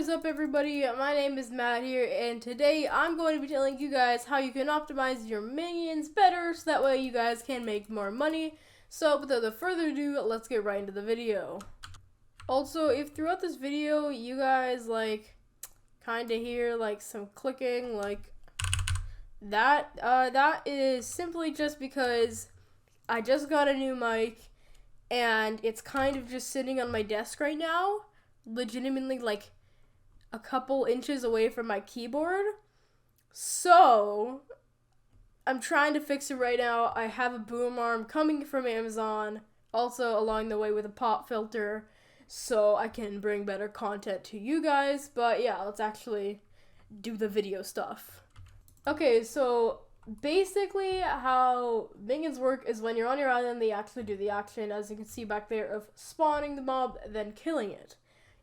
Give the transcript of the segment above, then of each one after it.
is up, everybody? My name is Matt here, and today I'm going to be telling you guys how you can optimize your minions better so that way you guys can make more money. So without further ado, let's get right into the video. Also, if throughout this video you guys kind of hear some clicking that, that is simply just because I just got a new mic and it's kind of just sitting on my desk right now, legitimately a couple inches away from my keyboard. So I'm trying to fix it right now. I have a boom arm coming from Amazon, also along the way with a pop filter, so I can bring better content to you guys. But yeah, let's actually do the video stuff. Okay, so basically how minions work is when you're on your island, they actually do the action, as you can see back there, of spawning the mob, then killing it.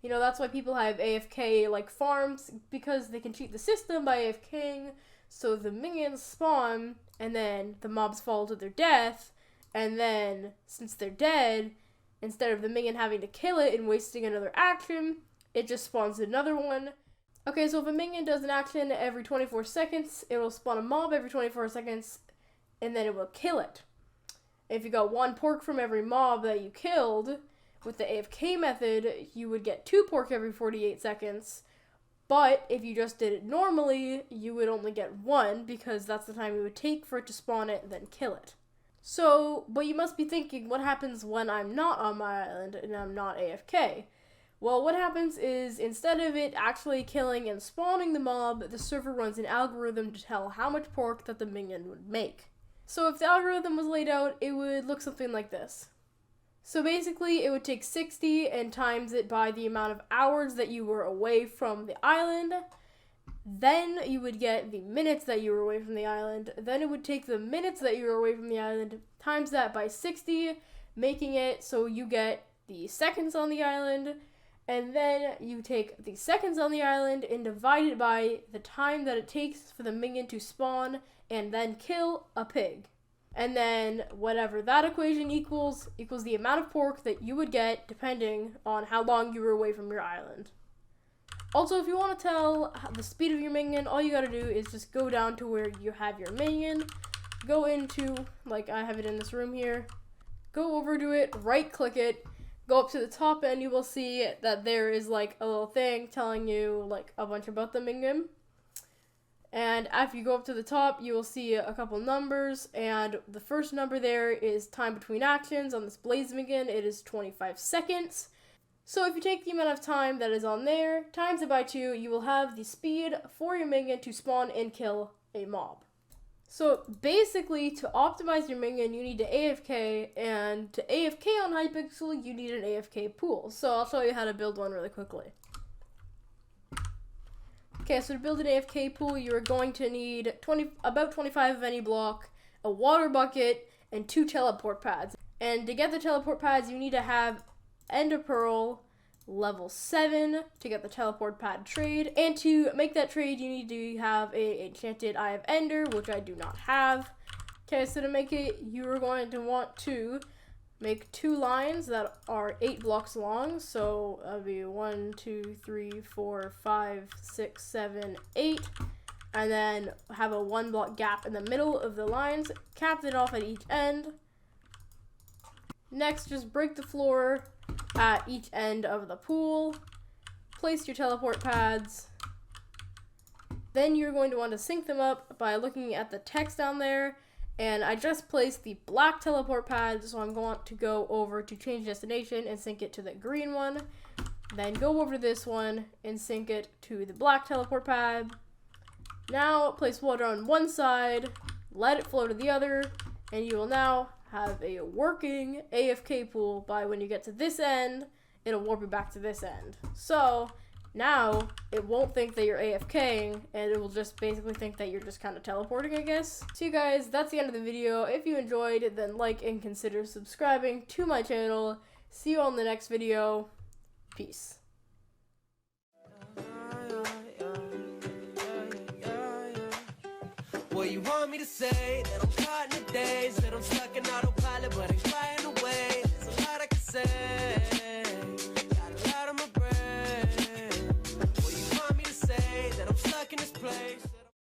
You know, that's why people have AFK farms, because they can cheat the system by AFKing, so the minions spawn, and then the mobs fall to their death, and then, since they're dead, instead of the minion having to kill it and wasting another action, it just spawns another one. Okay, so if a minion does an action every 24 seconds, it will spawn a mob every 24 seconds, and then it will kill it. If you got 1 pork from every mob that you killed, with the AFK method, you would get 2 pork every 48 seconds, but if you just did it normally, you would only get 1, because that's the time it would take for it to spawn it and then kill it. So, but you must be thinking, what happens when I'm not on my island and I'm not AFK? Well, what happens is, instead of it actually killing and spawning the mob, the server runs an algorithm to tell how much pork that the minion would make. So if the algorithm was laid out, it would look something like this. So basically, it would take 60 and times it by the amount of hours that you were away from the island. Then you would get the minutes that you were away from the island. Then it would take the minutes that you were away from the island, times that by 60, making it so you get the seconds on the island. And then you take the seconds on the island and divide it by the time that it takes for the minion to spawn and then kill a pig. And then whatever that equation equals the amount of pork that you would get depending on how long you were away from your island. Also, if you want to tell the speed of your minion, all you gotta do is just go down to where you have your minion, go into, I have it in this room here, go over to it, right click it, go up to the top, and you will see that there is a little thing telling you a bunch about the minion. And after you go up to the top, you will see a couple numbers, and the first number there is time between actions. On this blaze minion, it is 25 seconds. So if you take the amount of time that is on there, times it by 2, you will have the speed for your minion to spawn and kill a mob. So basically, to optimize your minion, you need to AFK, and to AFK on Hypixel, you need an AFK pool. So I'll show you how to build one really quickly. Okay, so to build an AFK pool, you're going to need about 25 of any block, a water bucket, and 2 teleport pads. And to get the teleport pads, you need to have Ender Pearl level 7 to get the teleport pad trade. And to make that trade, you need to have a enchanted Eye of Ender, which I do not have. Okay, so to make it, you're going to want to make 2 lines that are 8 blocks long, so that'll be 1, 2, 3, 4, 5, 6, 7, 8, and then have a 1 block gap in the middle of the lines, cap it off at each end. Next, just break the floor at each end of the pool, place your teleport pads, then you're going to want to sync them up by looking at the text down there. And I just placed the black teleport pad, so I'm going to go over to change destination and sync it to the green one. Then go over to this one and sync it to the black teleport pad. Now place water on one side, let it flow to the other, and you will now have a working AFK pool by when you get to this end, it'll warp you back to this end. So now it won't think that you're AFKing, and it will just basically think that you're just kind of teleporting, I guess. So you guys, that's the end of the video. If you enjoyed, then like and consider subscribing to my channel. See you on the next video. Peace. What you want me to say? That I'm caught in the days, that I'm stuck in autopilot, but I'm flying away. There's a lot I can say.